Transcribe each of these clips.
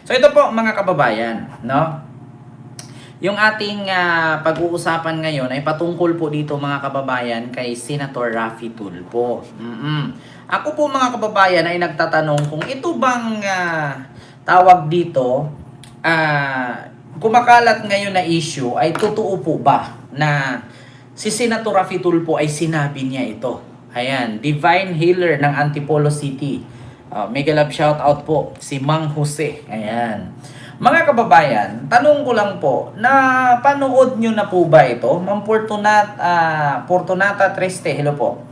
So ito po mga kababayan, no? Yung ating pag-uusapan ngayon ay patungkol po dito mga kababayan kay Senator Raffy Tulfo. Ako po mga kababayan ay nagtatanong kung ito bang tawag dito, kumakalat ngayon na issue ay totoo po ba na si Senator Raffy Tulfo ay sinabi niya ito. Ayan, Divine Healer ng Antipolo City. Mega love shout out po si Mang Jose. Ayan. Mga kababayan, tanong ko lang po, napanood nyo na po ba ito? Ma'am Fortunata Triste, hello po.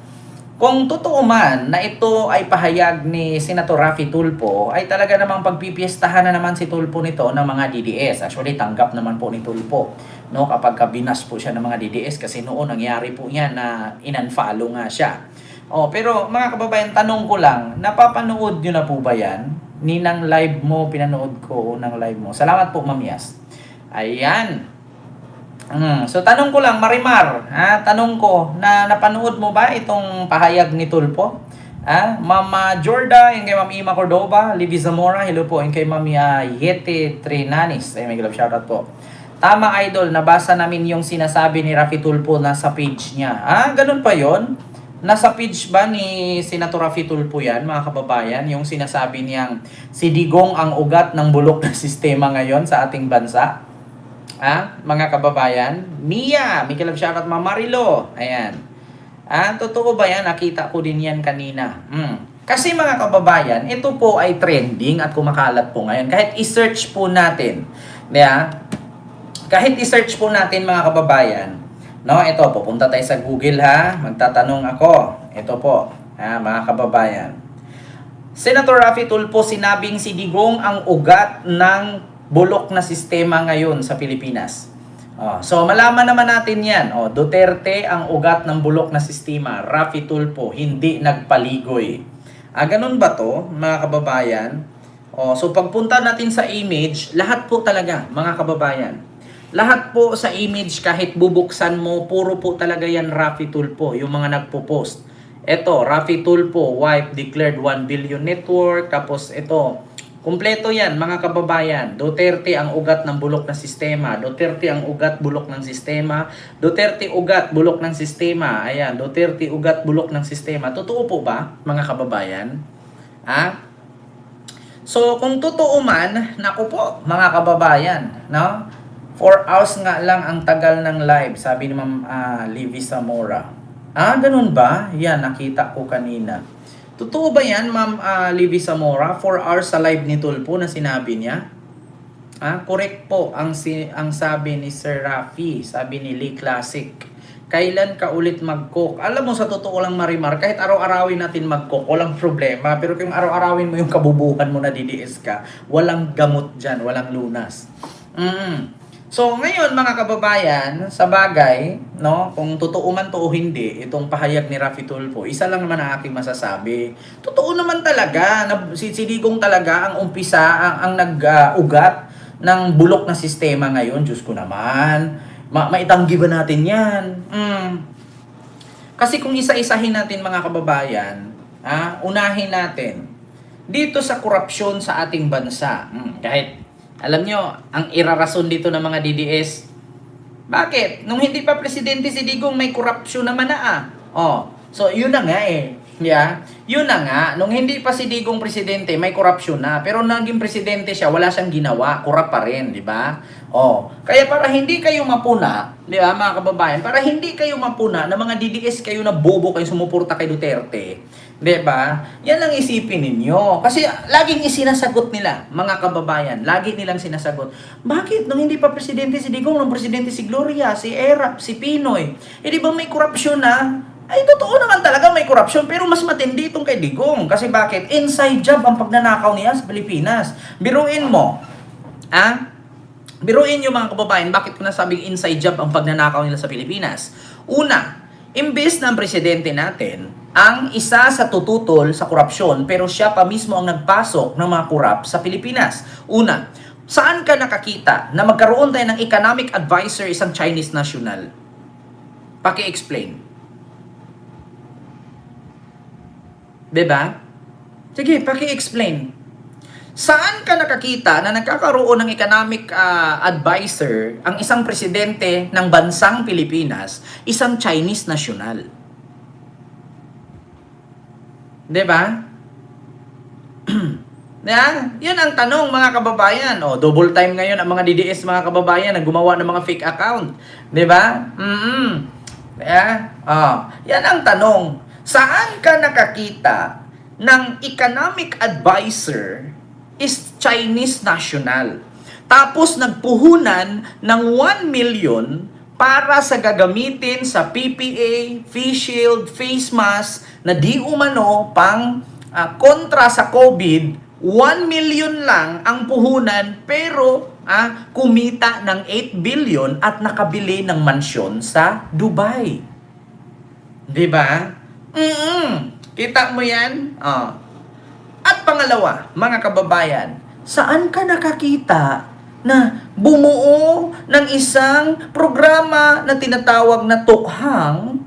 Kung totoo man na ito ay pahayag ni Senator Raffy Tulfo, ay talaga namang pagpipiestahan na naman si Tulfo nito ng mga DDS. Actually, tanggap naman po ni Tulfo, no, kapag kabinas po siya ng mga DDS kasi noon nangyari po yan na in-unfollow nga siya. Pero mga kababayan, tanong ko lang, napapanood nyo na po ba yan? Ninang live mo, pinanood ko ng live mo. Salamat po, Ma'am Yas. Ayan. So tanong ko lang, Marimar, tanong ko, na napanood mo ba itong pahayag ni Tulfo? Mama Jorda, yung kay Ma'am Ima Cordova, Livy Zamora, hello po, yung kay Ma'am Yete Trinanis, ay may glove shoutout po. Tama idol, nabasa namin yung sinasabi ni Raffy Tulfo na sa page niya. Ganun pa yon? Nasa page ba ni Senator Raffy Tulfo yan, mga kababayan? Yung sinasabi niyang si Digong ang ugat ng bulok na sistema ngayon sa ating bansa? Mga kababayan? Mia, Miguel of Shoutout, Mamarilo. Ayan. Totoo ba yan? Nakita ko din yan kanina. Kasi mga kababayan, ito po ay trending at kumakalat po ngayon. Kahit i-search po natin, kahit i-search po natin mga kababayan, no, ito, pupunta tayo sa Google magtatanong ako. Ito po, mga kababayan. Senator Raffy Tulfo sinabing si Digong ang ugat ng bulok na sistema ngayon sa Pilipinas. So malaman naman natin yan. Duterte ang ugat ng bulok na sistema. Raffy Tulfo hindi nagpaligoy. Ganun ba to, mga kababayan? So pagpunta natin sa image, lahat po talaga, mga kababayan. Lahat po sa image, kahit bubuksan mo, puro po talaga yan Raffy Tulfo, yung mga nagpo-post. Ito, Raffy Tulfo, wife declared 1 billion network. Tapos ito, kumpleto yan mga kababayan. Duterte ang ugat ng bulok na sistema. Duterte ang ugat bulok ng sistema. Duterte ugat bulok ng sistema. Ayan, Duterte ugat bulok ng sistema. Totoo po ba mga kababayan? So kung totoo man, naku po mga kababayan, no? 4 hours nga lang ang tagal ng live, sabi ni Ma'am Livy Zamora. Ganun ba? Yan, nakita ko kanina. Totoo ba yan, Ma'am Livy Zamora? 4 hours sa live ni Tulfo na sinabi niya? Correct po ang sabi ni Sir Raffy, sabi ni Lee Classic. Kailan ka ulit mag-cook? Alam mo, sa totoo lang Marimar, kahit araw-arawin natin mag-cook, walang problema. Pero kung araw-arawin mo yung kabubuhan mo na DDS ka, walang gamot dyan, walang lunas. So ngayon mga kababayan, sa bagay, no, kung totoo man to o hindi, itong pahayag ni Raffy Tulfo, isa lang naman ang aking masasabi. Totoo naman talaga, si Digong talaga ang umpisa, ang nag-ugat ng bulok na sistema ngayon. Diyos ko naman, maitanggi ba natin yan? Kasi kung isa-isahin natin mga kababayan, unahin natin, dito sa korupsyon sa ating bansa, kahit alam nyo, ang irarason dito ng mga DDS, bakit? Nung hindi pa presidente si Digong, may korupsyon naman na So, yun na nga Yun na nga, nung hindi pa si Digong presidente, may korupsyon na. Pero naging presidente siya, wala siyang ginawa, korap pa rin, di ba? Kaya para hindi kayo mapuna, di ba mga kababayan, para hindi kayo mapuna na mga DDS kayo na bobo kayo sumuporta kay Duterte, di ba? Yan lang isipin ninyo. Kasi laging isinasagot nila, mga kababayan, lagi nilang sinasagot. Bakit? Nung hindi pa presidente si Digong, nung presidente si Gloria, si Erap, si Pinoy, di ba may korupsyon na? Ay, totoo naman talaga may korupsyon, pero mas matindi itong kay Digong. Kasi bakit? Inside job ang pagnanakaw niya sa Pilipinas. Biruin mo. Biruin nyo mga kababayan, bakit ko nasabing inside job ang pagnanakaw nila sa Pilipinas? Una, imbes ng presidente natin, ang isa sa tututol sa korupsyon, pero siya pa mismo ang nagpasok ng mga korap sa Pilipinas. Una, saan ka nakakita na magkaroon tayo ng economic advisor isang Chinese national? Paki-explain. Diba? Sige, paki-explain. Saan ka nakakita na nagkakaroon ng economic advisor ang isang presidente ng bansang Pilipinas, isang Chinese national? 'Di ba? Yan ang tanong mga kababayan. O, double time ngayon ang mga DDS mga kababayan na gumawa ng mga fake account. 'Di ba? Yan ang tanong. Saan ka nakakita ng economic advisor is Chinese national? Tapos nagpuhunan ng 1 million para sa gagamitin sa PPA, face shield, face mask na di umano pang kontra sa COVID. 1 million lang ang puhunan pero kumita ng 8 billion at nakabili ng mansyon sa Dubai. 'Di ba? Kita mo 'yan? At pangalawa, mga kababayan, saan ka nakakita na bumuo ng isang programa na tinatawag na tukhang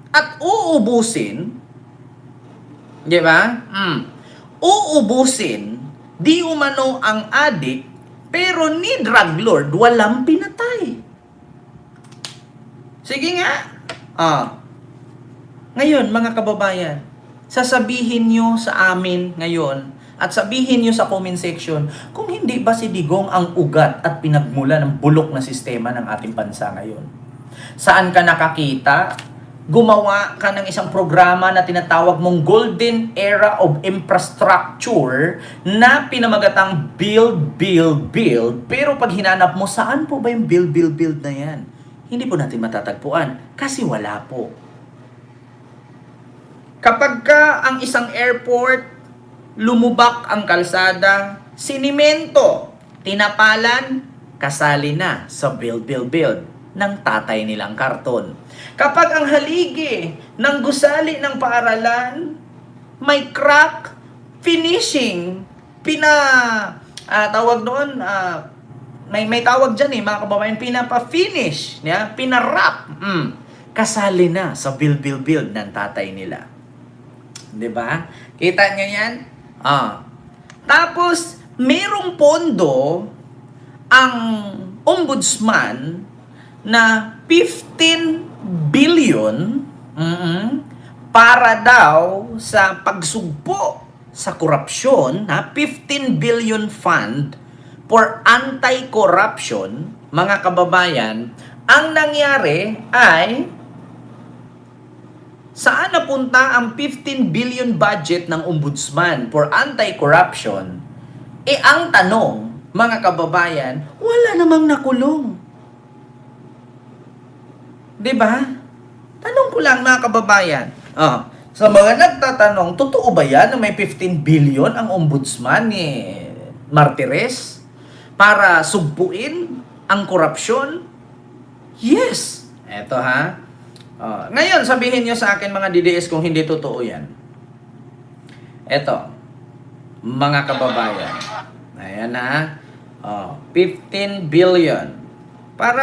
at uubusin, 'di ba? Uubusin, di umano ang adik, pero ni drug lord walang pinatay. Sige nga. Ngayon, mga kababayan, sasabihin nyo sa amin ngayon at sabihin nyo sa comment section kung hindi ba si Digong ang ugat at pinagmula ng bulok na sistema ng ating bansa ngayon. Saan ka nakakita? Gumawa ka ng isang programa na tinatawag mong Golden Era of Infrastructure na pinamagatang build, build, build. Pero pag hinanap mo, saan po ba yung build, build, build na yan? Hindi po natin matatagpuan kasi wala po. Kapag ka ang isang airport, lumubak ang kalsada, sinimento, tinapalan, kasali na sa build, build, build ng tatay nilang karton. Kapag ang haligi ng gusali ng paaralan, may crack, finishing, tawag doon, may tawag dyan mga kababayan, pinapa-finish, pinarap, kasali na sa build, build, build ng tatay nila. 'Di ba? Kita niyo 'yan? Tapos merong pondo ang ombudsman na 15 billion para daw sa pagsugpo sa korupsyon, 15 billion fund for anti-corruption, mga kababayan. Ang nangyari ay saan napunta ang 15 billion budget ng ombudsman for anti-corruption? Ang tanong, mga kababayan, wala namang nakulong. 'Di ba? Tanong ko lang mga kababayan. Sa mga nagtatanong, totoo ba yan na may 15 billion ang ombudsman ni Martires para sugpuin ang korupsyon? Yes. Eto ngayon, sabihin nyo sa akin mga DDS kung hindi totoo yan. Eto, mga kababayan. Ayan 15 billion. Para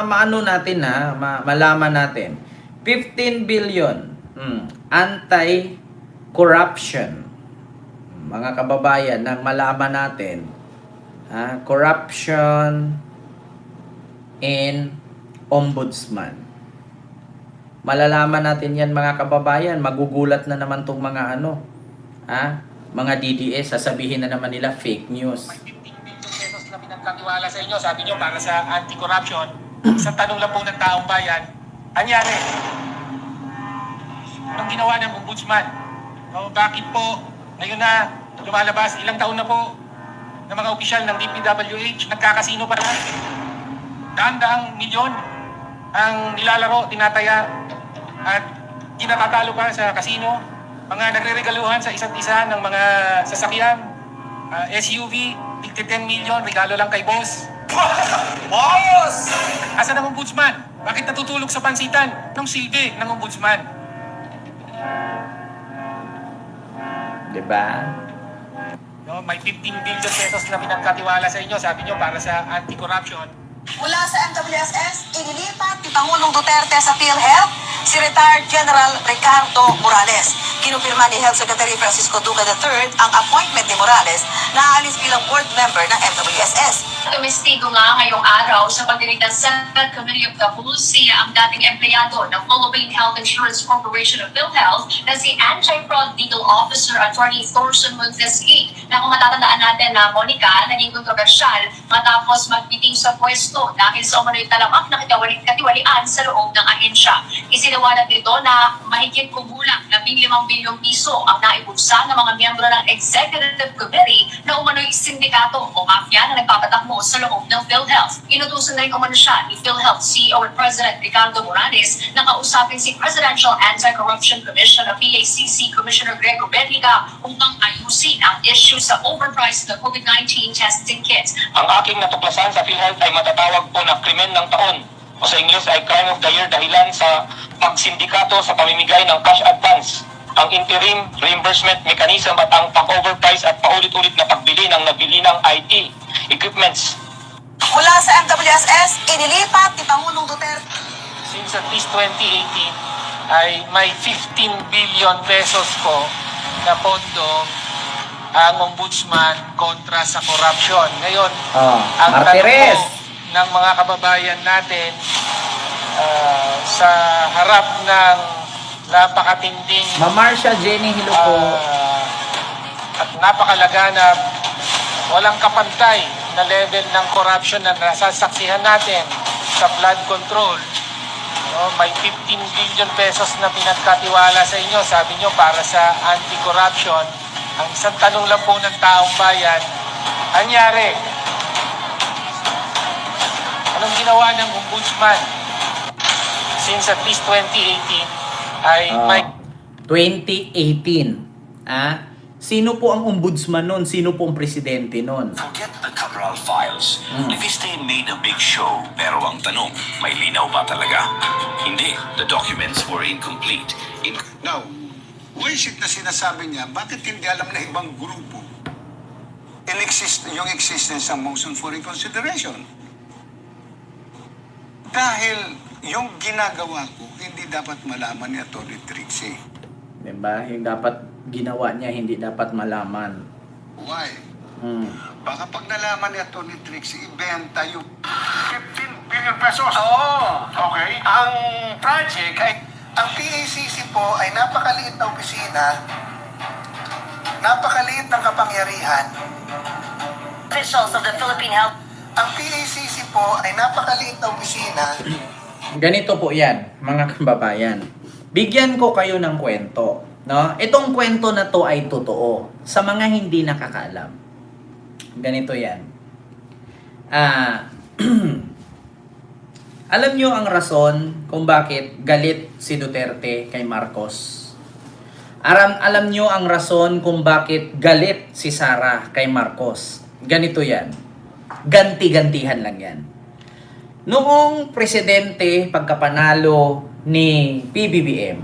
maano natin malaman natin. 15 billion. Anti-corruption. Mga kababayan, nang malaman natin. Corruption in ombudsman. Malalaman natin yan mga kababayan, magugulat na naman tong mga mga DDS, sasabihin na naman nila fake news. May 15 billion pesos na pinagkatiwala sa inyo, sabi nyo para sa anti-corruption. Isang tanong lang po ng taong bayan, anyari? Anong ginawa ng ombudsman? Bakit po ngayon na lumalabas, ilang taon na po ng mga opisyal ng DPWH, nagkakasino pa lang? Daan-daang milyon ang nilalaro, tinataya, at kinatatalo pa sa kasino, mga nagre-regaluhan sa isa't isa ng mga sasakyan, SUV, 10 million, regalo lang kay boss. Boss! Asan ang ombudsman? Bakit natutulog sa pansitan? Anong silbi ng ombudsman? Diba? May 15 billion pesos na pinagkatiwala sa inyo, sabi nyo, para sa anti-corruption. Mula sa MWSS, inilipat ni Pangulong Duterte sa PhilHealth si retired General Ricardo Morales. Kinumpirma ni Health Secretary Francisco Duque III ang appointment ni Morales na aalis bilang board member ng MWSS. Tumestigo nga ngayong araw sa pagdinig ng Senate Committee of the Whole ang dating empleyado ng Philippine Health Insurance Corporation of PhilHealth na si Anti-Fraud Legal Officer Attorney Thorson Montesquieu na kung matatandaan natin na Monica naging kontrobersyal matapos magbiting sa pwesto dahil sa umano'y talamak na katiwalian sa loob ng ahensya. Isinawalat nito na mahigit kumulang 15 bilyong piso ang naibulsa ng mga miyembro ng Executive Committee na umano'y sindikato o mafia na nagpapatakbo sa loob ng PhilHealth. Inutusan na rin umano siya ni PhilHealth CEO at President Ricardo Morales na kausapin si Presidential Anti-Corruption Commission o PACC Commissioner Grego Bendiga upang ayusin ang issue sa overpriced na COVID-19 testing kits. Ang aking natuklasan sa PhilHealth ay matatawag po na krimen ng taon o sa English ay crime of the year dahilan sa pagsindikato sa pamimigay ng cash advance, ang interim reimbursement mechanism at ang pag-overprice at paulit-ulit na pagbili ng nabili ng IT equipments. Mula sa MWSS, inilipat ni Pangulong Duterte. Since at least 2018 ay may 15 billion pesos po na pondo ang ombudsman kontra sa corruption. Ngayon, ang tanong Martires. po ng mga kababayan natin sa harap ng napakatinding Ma'am Jenny, hello po. at napakalaganap, walang kapantay na level ng corruption na nasasaksihan natin sa flood control. No, may 15 billion pesos na pinagkatiwala sa inyo. Sabi nyo para sa anti-corruption. Ang isang tanong lang po ng taong bayan, anyari? Anong ginawa ng ombudsman? Since at least 2018 ay may 2018. Sino po ang ombudsman nun? Sino po ang presidente nun? Forget the Cabral files. Leviste made a big show, pero ang tanong, may linaw ba talaga? Hindi. The documents were incomplete. Now, bullshit na sinasabi niya, bakit hindi alam na ibang grupo yung existence ng motion for reconsideration? Dahil yung ginagawa ko, hindi dapat malaman ni Atty. Trixie. Diba? Yung dapat ginawa niya, hindi dapat malaman. Why? Baka pag nalaman ni Atty. Trixie, ibenta yung 15 billion pesos. Oo. Okay. Ang project ay, ang PACC po ay napakaliit na opisina, napakaliit ng kapangyarihan. Officials of the Philippine Health. Ang PACC po ay napakaliit na opisina. Ganito po yan, mga kababayan. Bigyan ko kayo ng kwento. No? Itong kwento na to ay totoo. Sa mga hindi nakakaalam. Ganito yan. Alam nyo ang rason kung bakit galit si Duterte kay Marcos. Alam nyo ang rason kung bakit galit si Sara kay Marcos. Ganito yan. Ganti-gantihan lang yan. Noong presidente pagkapanalo ni PBBM,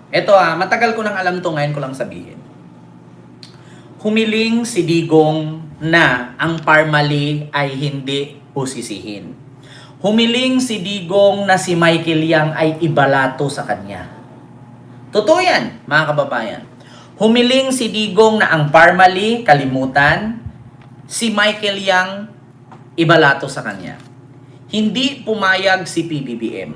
ito matagal ko nang alam to, ngayon ko lang sabihin. Humiling si Digong na ang Parmali ay hindi pusisihin. Humiling si Digong na si Michael Yang ay ibalato sa kanya. Totoo yan, mga kababayan. Humiling si Digong na ang Parmali kalimutan, si Michael Yang ibalato sa kanya. Hindi pumayag si PBBM.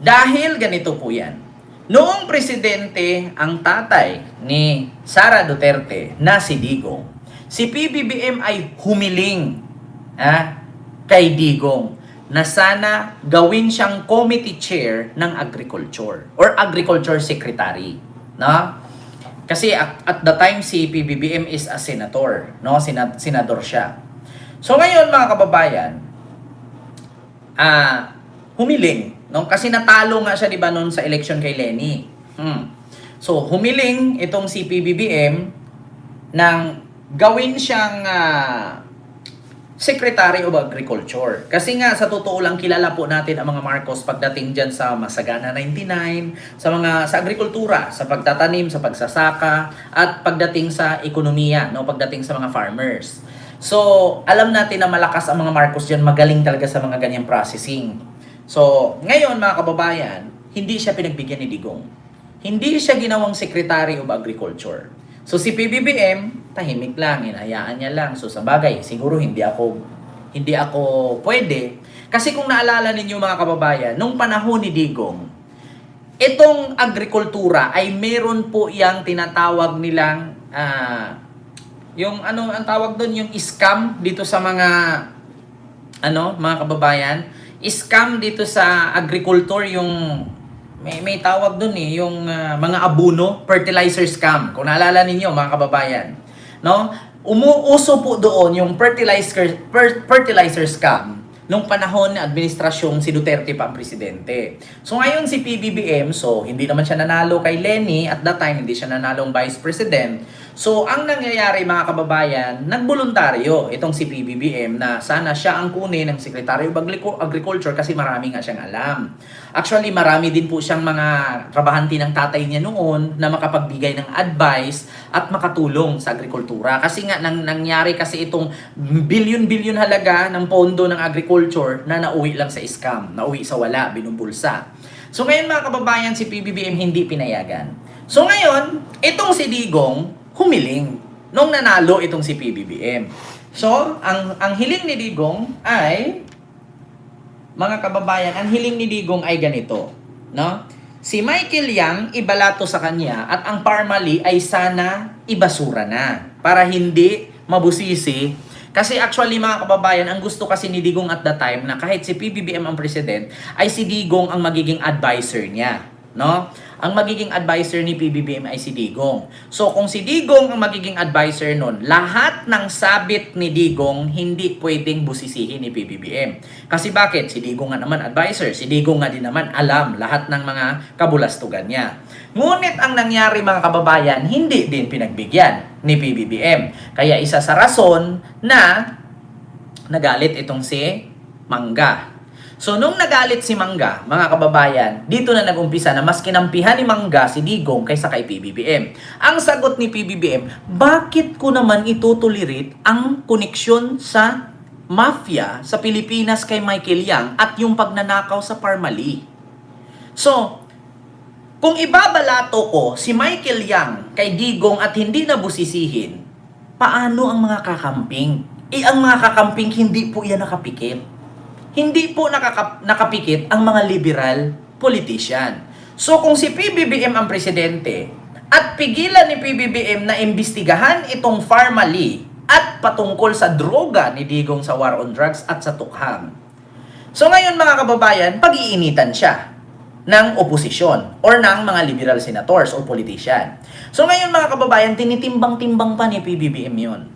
Dahil ganito po yan. Noong presidente ang tatay ni Sara Duterte na si Digong, si PBBM ay humiling kay Digong na sana gawin siyang committee chair ng agriculture or agriculture secretary. No? Kasi at the time si PBBM is a senator. No? Senador siya. So ngayon mga kababayan, humiling. No? Kasi natalo nga siya, di ba, noon sa election kay Lenny. So, humiling itong si PBBM nang gawin siyang Secretary of Agriculture. Kasi nga, sa totoo lang, kilala po natin ang mga Marcos pagdating dyan sa Masagana 99, sa agrikultura, sa pagtatanim, sa pagsasaka, at pagdating sa ekonomiya, no? Pagdating sa mga farmers. So, alam natin na malakas ang mga Marcos dyan, magaling talaga sa mga ganyang processing. So, ngayon mga kababayan, hindi siya pinagbigyan ni Digong. Hindi siya ginawang Secretary of Agriculture. So si PBBM, tahimik lang, hinayaan niya lang. So sa bagay, siguro hindi ako pwede. Kasi kung naalala ninyo mga kababayan, nung panahon ni Digong, itong agrikultura ay meron po yang tinatawag nilang yung ano ang tawag doon, yung scam dito sa mga mga kababayan, scam dito sa agriculture, yung may tawag doon yung mga abono, fertilizer scam. Kung naalala ninyo mga kababayan, no? Umuuso po doon yung fertilizer scam nung panahon ng administrasyong si Duterte pa ang presidente. So ngayon si PBBM, so hindi naman siya nanalo kay Lenny at that time, hindi siya nanalo ang vice president. So ang nangyayari mga kababayan, nagboluntaryo itong si PBBM na sana siya ang kunin ng Secretary of Agriculture kasi marami nga siyang alam. Actually, marami din po siyang mga trabahante ng tatay niya noon na makapagbigay ng advice at makatulong sa agrikultura. Kasi nga nangyari kasi itong bilyon-bilyon halaga ng pondo ng agriculture na nauwi lang sa scam, nauwi sa wala, binumbulsa. So ngayon mga kababayan, si PBBM hindi pinayagan. So ngayon, itong si Digong humiling nung nanalo itong si PBBM. So, ang hiling ni Digong ay, mga kababayan, ang hiling ni Digong ay ganito, no? Si Michael Yang ibalato sa kanya at ang Parmali ay sana ibasura na para hindi mabusisi. Kasi actually mga kababayan, ang gusto kasi ni Digong at the time na kahit si PBBM ang president, ay si Digong ang magiging advisor niya, no? Ang magiging advisor ni PBBM ay si Digong. So kung si Digong ang magiging advisor nun, lahat ng sabit ni Digong hindi pwedeng busisihin ni PBBM. Kasi bakit? Si Digong nga naman advisor, si Digong nga din naman alam lahat ng mga kabulastugan niya. Ngunit ang nangyari mga kababayan, hindi din pinagbigyan ni PBBM. Kaya isa sa rason na nagalit itong si Mangga. So, nung nagalit si Mangga, mga kababayan, dito na nag-umpisa na mas kinampihan ni Mangga si Digong kaysa kay PBBM. Ang sagot ni PBBM, bakit ko naman itutolerate ang koneksyon sa mafia sa Pilipinas kay Michael Yang at yung pagnanakaw sa Parmali? So, kung ibabalato ko si Michael Yang kay Digong at hindi na busisihin, paano ang mga kakamping? Ang mga kakamping hindi po yan nakapikit. Hindi po nakapikit ang mga liberal politician. So kung si PBBM ang presidente at pigilan ni PBBM na imbestigahan itong Parmali at patungkol sa droga ni Digong sa war on drugs at sa tukhang. So ngayon mga kababayan, pag-iinitan siya ng oposisyon or ng mga liberal senators o politician. So ngayon mga kababayan, tinitimbang-timbang pa ni PBBM yun.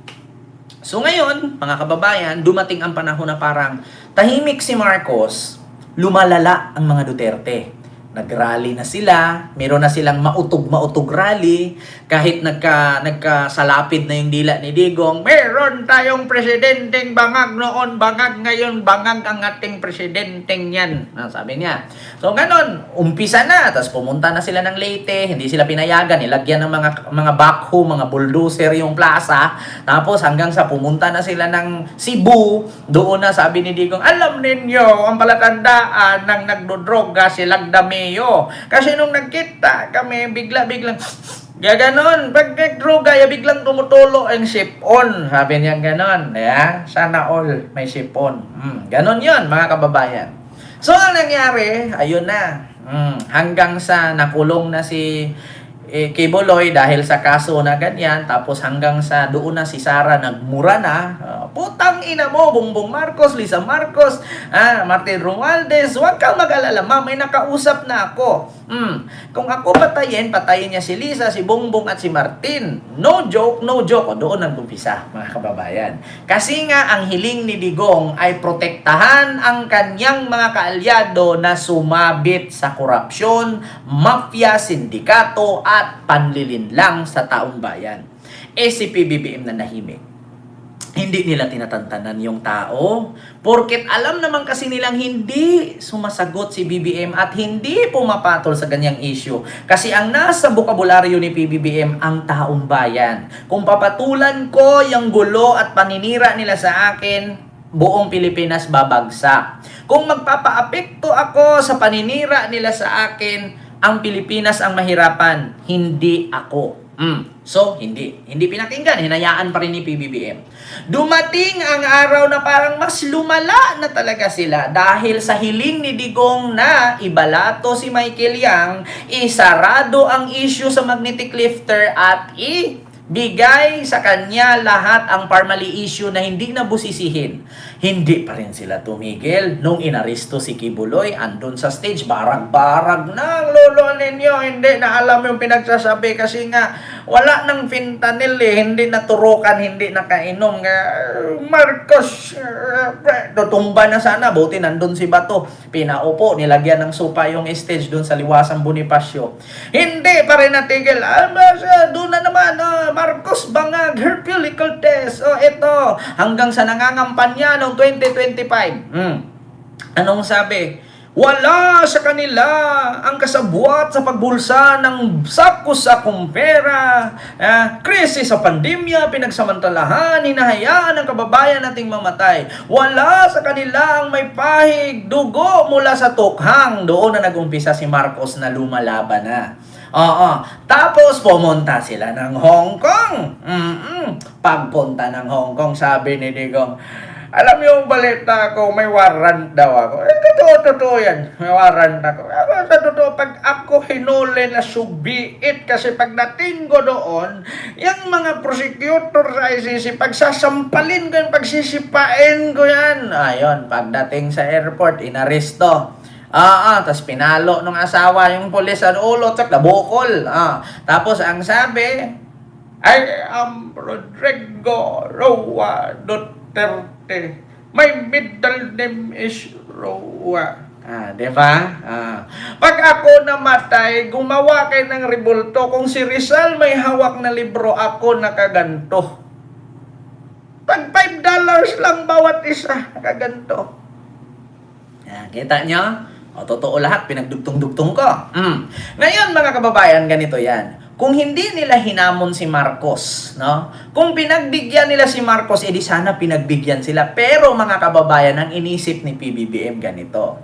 So ngayon, mga kababayan, dumating ang panahon na parang tahimik si Marcos, lumalala ang mga Duterte. Nag-rally na sila, meron na silang mautog rally, kahit nagkasalapid na yung dila ni Digong, meron tayong presidenteng bangag noon, bangag ngayon, bangag ang ating presidenteng yan. Sabi niya. So ganon, umpisa na, tapos pumunta na sila ng Leyte, hindi sila pinayagan, nilagyan ng mga backhoe, mga bulldozer yung plaza, tapos hanggang sa pumunta na sila ng Cebu, doon na sabi ni Digong, alam ninyo, ang palatandaan ng nagdodroga silang dami. Kasi nung nagkita kami, biglang gaganon, pag nagdroga, biglang tumutulo ang sipon. Sabi niya ganon. Sana all may sipon. Ganon yun, mga kababayan. So, ang nangyari, ayun na. Hanggang sa nakulong na si Kibuloy dahil sa kaso na ganyan, tapos hanggang sa doon na si Sara nagmura na, putang ina mo, Bongbong Marcos, Lisa Marcos, Martin Romualdez, huwag kang mag-alala, may nakausap na ako. Kung ako patayin niya si Lisa, si Bongbong at si Martin. No joke. O, doon nag-umpisa, mga kababayan. Kasi nga, ang hiling ni Digong ay protektahan ang kanyang mga kaalyado na sumabit sa korupsyon, mafia, sindikato, at panlilinlang sa taong bayan. Si PBBM na nahimik. Hindi nila tinatantanan yung tao. Porket alam naman kasi nilang hindi sumasagot si BBM at hindi pumapatol sa ganyang issue. Kasi ang nasa bokabularyo ni PBBM ang taong bayan. Kung papatulan ko yung gulo at paninira nila sa akin, buong Pilipinas babagsak. Kung magpapaapekto ako sa paninira nila sa akin, ang Pilipinas ang mahirapan, hindi ako. So, hindi pinakinggan, hinayaan pa rin ni PBBM. Dumating ang araw na parang mas lumala na talaga sila dahil sa hiling ni Digong na ibalato si Michael Yang, isarado ang issue sa magnetic lifter at bigay sa kanya lahat ang Parmali issue na hindi na busisihin. Hindi pa rin sila tumigil. Nung inaresto si Kibuloy, andun sa stage, barag-barag na ang lolo ninyo. Hindi na alam yung pinagsasabi kasi nga wala ng fentanyl hindi naturukan, hindi nakainom. Marcos, tutumba na sana. Buti nandun si Bato. Pinaupo, nilagyan ng supa yung stage dun sa Liwasang Bonifacio. Hindi pa rin natigil. Doon na naman, Marcos Bangag, Herculecal test. Ito, hanggang sa nangangampanya noong 2025. Anong sabi? Wala sa kanila ang kasabwat sa pagbulsa ng sako-sakong pera. Krisis sa pandemya, pinagsamantalahan, hinahayaan ang kababayan nating mamatay. Wala sa kanila ang may pahig, dugo mula sa tukhang. Doon na nag-umpisa si Marcos na lumalaban na. Tapos pumunta sila ng Hong Kong. Pagpunta ng Hong Kong, sabi ni Digong, alam niyo yung balita ko, may warrant daw ako. Totoo yan. May warrant ako. Sa totoo, pag ako hinuli na subiit, kasi pagdating ko doon, yung mga prosecutor sa ICC, pagsasampalin ko yan, pagsisipain ko yan. Ayun, pagdating sa airport, inaresto. Tapos pinalo nung asawa yung pulis sa ulo, tsak nabukol. Tapos ang sabi, I am Rodrigo Roa Duterte. My middle name is Roa. Diba? Pag ako namatay, gumawa kayo ng rebulto. Kung si Rizal may hawak na libro, ako nakaganto. Pag $5 lang bawat isa, nakaganto. Kita nyo? Totoo lahat, pinagdugtong-dugtong ko. Ngayon mga kababayan, ganito yan. Kung hindi nila hinamon si Marcos, no? Kung pinagbigyan nila si Marcos, edi sana pinagbigyan sila. Pero mga kababayan, ang inisip ni PBBM ganito.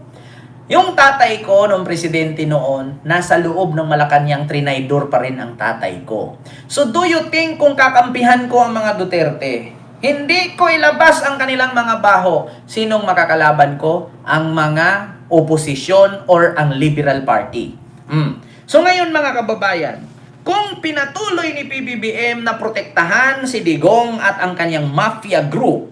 Yung tatay ko, nung presidente noon, nasa loob ng Malacanang, trinaydor pa rin ang tatay ko. So do you think kung kakampihan ko ang mga Duterte, hindi ko ilabas ang kanilang mga baho, sinong makakalaban ko? Ang mga oposisyon or ang Liberal Party. So ngayon mga kababayan, kung pinatuloy ni PBBM na protektahan si Digong at ang kanyang mafia group,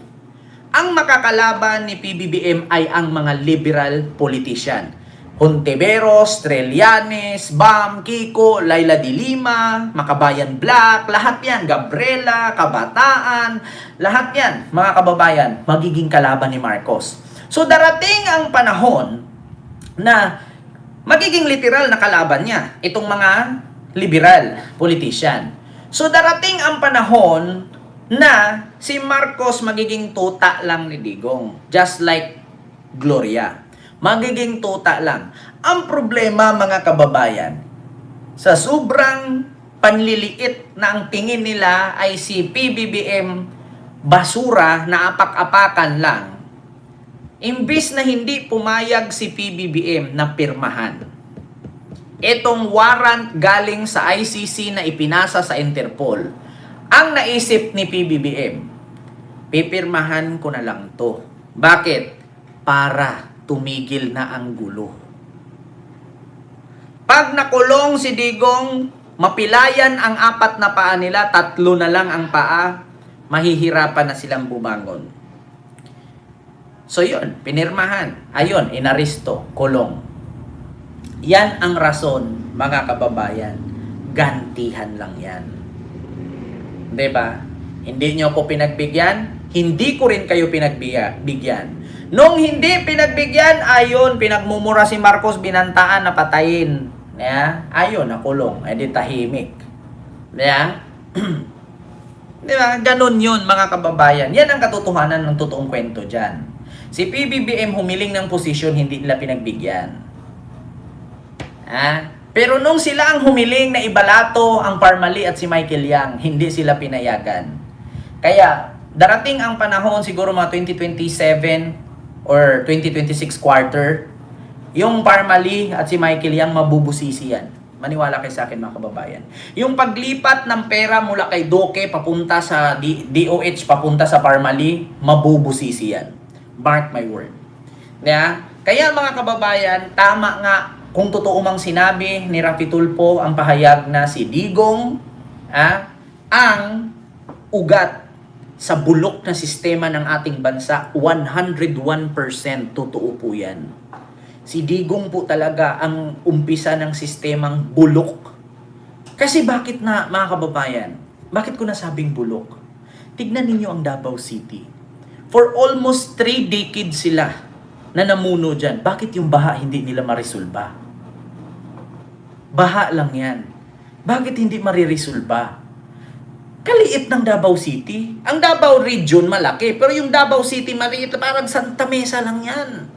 ang makakalaban ni PBBM ay ang mga liberal politician. Hontiveros, Trillanes, Bam, Kiko, Laila de Lima, Makabayan Black, lahat yan, Gabriela, Kabataan, lahat yan, mga kababayan, magiging kalaban ni Marcos. So darating ang panahon na magiging literal na kalaban niya, itong mga liberal politician. So darating ang panahon na si Marcos magiging tuta lang ni Digong, just like Gloria. Magiging tuta lang. Ang problema mga kababayan, sa sobrang panliliit na ang tingin nila ay si PBBM basura na apak-apakan lang, imbis na hindi pumayag si PBBM na pirmahan itong warrant galing sa ICC na ipinasa sa Interpol, ang naisip ni PBBM, pipirmahan ko na lang to. Bakit? Para tumigil na ang gulo. Pag nakulong si Digong, mapilayan ang 4 na paa nila, 3 na lang ang paa, mahihirapan na silang bumangon. So yun, pinirmahan. Ayun, inaresto, kulong. Yan ang rason, mga kababayan. Gantihan lang yan. Diba? Hindi nyo ko pinagbigyan, hindi ko rin kayo pinagbigyan. Nung hindi pinagbigyan, ayun, pinagmumura si Marcos, binantaan na patayin. Ayun, nakulong. Di tahimik. Diba? Ganun yun, mga kababayan. Yan ang katotohanan ng totoong kwento dyan. Si PBBM humiling ng posisyon, hindi nila pinagbigyan. Pero nung sila ang humiling na ibalato ang Parmali at si Michael Yang, hindi sila pinayagan. Kaya, darating ang panahon siguro mga 2027 or 2026 quarter, yung Parmali at si Michael Yang mabubusisi yan. Maniwala kayo sa akin mga kababayan. Yung paglipat ng pera mula kay Duque papunta sa DOH, papunta sa Parmali, mabubusisi yan. Mark my word. Yeah? Kaya mga kababayan, tama nga kung totoo mang sinabi ni Rafi Tulfo ang pahayag na si Digong ang ugat sa bulok na sistema ng ating bansa, 101% totoo po yan. Si Digong po talaga ang umpisa ng sistemang bulok. Kasi bakit na, mga kababayan, bakit ko nasabing bulok? Tignan ninyo ang Davao City. For almost 3 decades sila na namuno dyan. Bakit yung baha hindi nila marisolba? Baha lang yan. Bakit hindi mariresolba? Kaliit ng Davao City. Ang Davao Region malaki, pero yung Davao City maliit, parang Santa Mesa lang yan.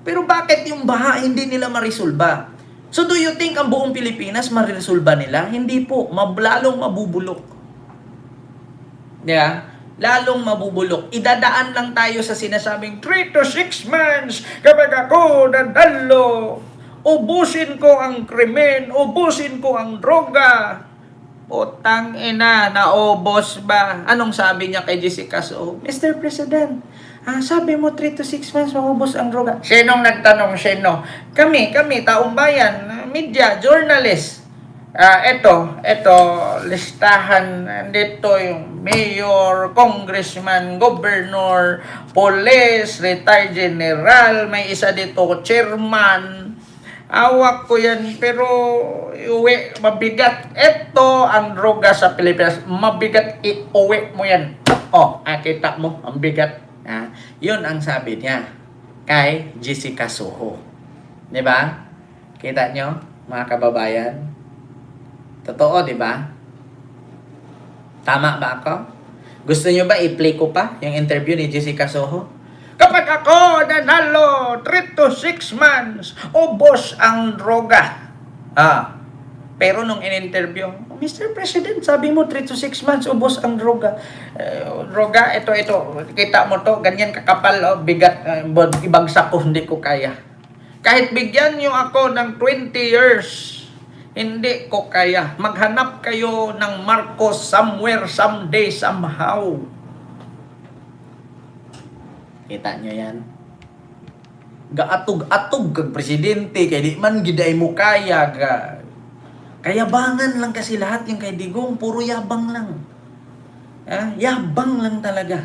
Pero bakit yung baha hindi nila marisolba? So do you think ang buong Pilipinas mariresolba nila? Hindi po, lalong mabubulok. Yeah? Lalong mabubulok. Idadaan lang tayo sa sinasabing 3 to 6 months kapag ako nadalo. Ubusin ko ang krimen, ubusin ko ang droga. Putang ina, naubos ba? Anong sabi niya kay Jessica Soho? Mr. President, sabi mo 3 to 6 months maubos ang droga. Sinong nagtanong? Sino? Kami, taong bayan, media, journalist. Ito, listahan dito yung mayor, congressman, governor, police, retired general, may isa dito, chairman. Awak ko yan, pero iuwi, mabigat. Ito ang droga sa Pilipinas. Mabigat, iuwi mo yan. Kita mo, ang bigat. Yun ang sabi niya kay Jessica Soho. Diba? Kita nyo, mga kababayan? Totoo, diba? Tama ba ako? Gusto nyo ba i-play ko pa yung interview ni Jessica Soho? Kapag ako nanalo 3 to 6 months, ubos ang droga. Pero nung in-interview, Mr. President, sabi mo 3 to 6 months, ubos ang droga. Droga, ito, kita mo to, ganyan kakapal, bigat, ibagsak ko, hindi ko kaya. Kahit bigyan nyo ako ng 20 years, hindi ko kaya. Maghanap kayo ng Marcos somewhere, someday, somehow. Kita nyo yan? Gaatog-atog kag presidente, kaya di man giday mo kaya. Kayabangan lang kasi lahat yung kay Digong, puro yabang lang. Yabang lang talaga.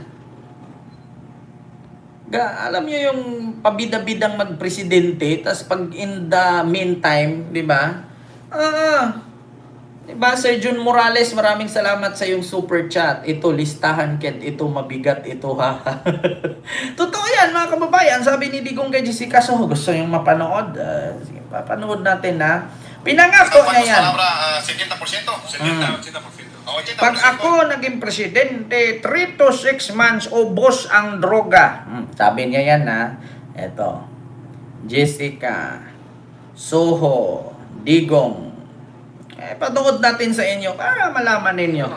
Alam nyo yung pabida-bidang magpresidente, tas pag in the meantime, di ba? Diba, Sir Jun Morales, maraming salamat sa yung super chat. Ito, listahan, Ked. Ito, mabigat. Ito, ha. Totoo yan, mga kababayan. Sabi ni Digong kay Jessica Soho, gusto yung mapanood. Sige, papanood natin, ha. Pinangako niya yan. 70%. 80%. Pag ako naging presidente, 3 to 6 months, ubos ang droga. Sabi niya yan, ha. Ito. Jessica Soho, Digong. Patuod natin sa inyo para malaman ninyo.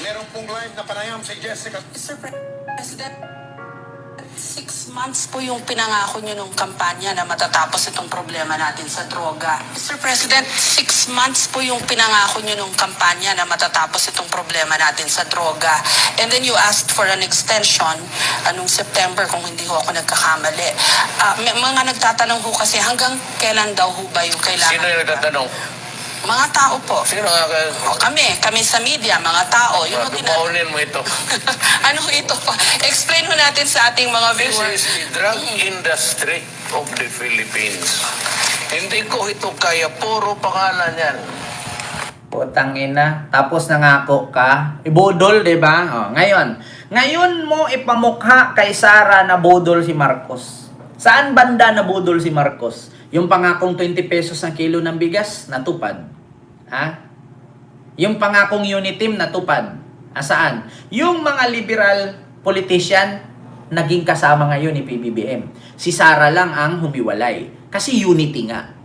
Meron pong live na panayam si Jessica. Mr. President, 6 months po yung pinangako nyo nung kampanya na matatapos itong problema natin sa droga. Mr. President, 6 months po yung pinangako nyo nung kampanya na matatapos itong problema natin sa droga. And then you asked for an extension nung September kung hindi ho ako nagkakamali. May mga nagtatanong ho kasi hanggang kailan daw ho ba yung kailangan? Sino yung nagtatanong? Mga tao po. Sino nga Kami sa media, mga tao. Yung Paunin mo ito. ano ito po? Explain ho natin sa ating mga This viewers. is the drug industry of the Philippines. Hindi ko ito kaya, puro pangalan yan. Putang ina. Tapos nangako ka. Ibudol, di ba? Ngayon mo ipamukha kay Sara na budol si Marcos. Saan banda na budol si Marcos? Yung pangakong 20 pesos ang kilo ng bigas, natupad. Yung pangakong Uniteam, natupad. Saan? Yung mga liberal politician, naging kasama ngayon ni PBBM. Si Sara lang ang humiwalay. Kasi unity nga.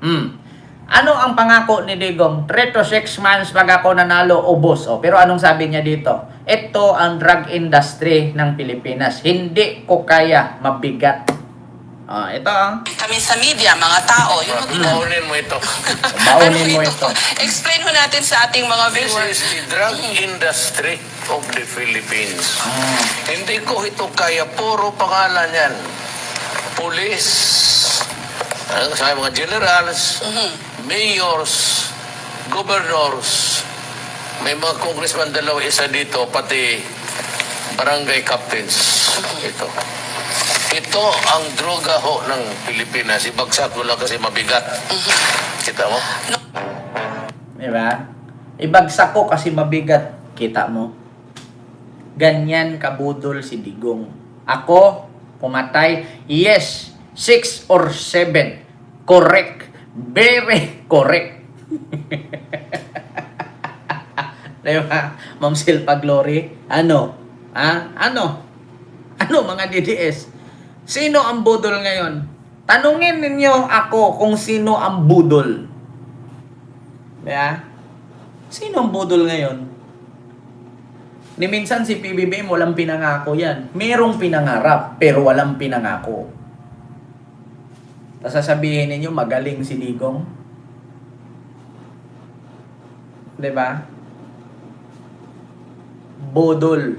Ano ang pangako ni Digong? 3 to 6 months pag ako nanalo, ubos. Pero anong sabi niya dito? Ito ang drug industry ng Pilipinas. Hindi ko kaya, mabigat. Ito Kami sa media, mga tao, yung Maunin mo ito. Baunin mo ito. Explain ho natin sa ating mga This viewers. is the drug industry of the Philippines. Hindi ko ito kaya. Puro pangalan yan. Police, sa mga generals, mayors, governors, may mga congressman dalawa, isa dito, pati barangay captains. Ito ang droga ho ng Pilipinas. Ibagsak ko lang kasi mabigat. Kita mo? Diba? Ibagsak ko kasi mabigat. Kita mo? Ganyan kabudol si Digong. Ako, pumatay. Yes, 6 or 7. Correct. Very correct. Diba? Ma'am Silpa Glory? Ano? Ano mga DDS? Sino ang budol ngayon? Tanungin ninyo ako kung sino ang budol. Diba? Sino ang budol ngayon? Ni minsan si PBBM walang pinangako yan. Merong pinangarap, pero walang pinangako. Tapos sasabihin ninyo, magaling si Digong. Diba? Budol.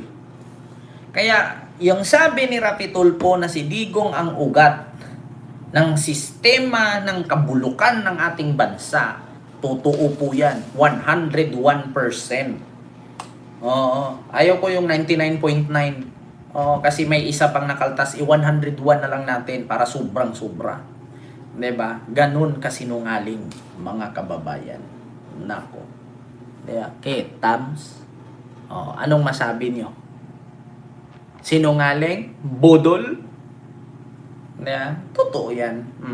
Kaya, yung sabi ni Rafi Tulfo na si Digong ang ugat ng sistema ng kabulukan ng ating bansa, totoo po yan. 101%. Oo. Ayaw ko yung 99.9. Oo, kasi may isa pang nakaltas. 101 na lang natin para sobrang-sobra. Diba? Ganun kasinungaling, mga kababayan. Nako. Diba? Okay, Tams. Anong masabi niyo? Sinungaling? Budol? Totoo yan.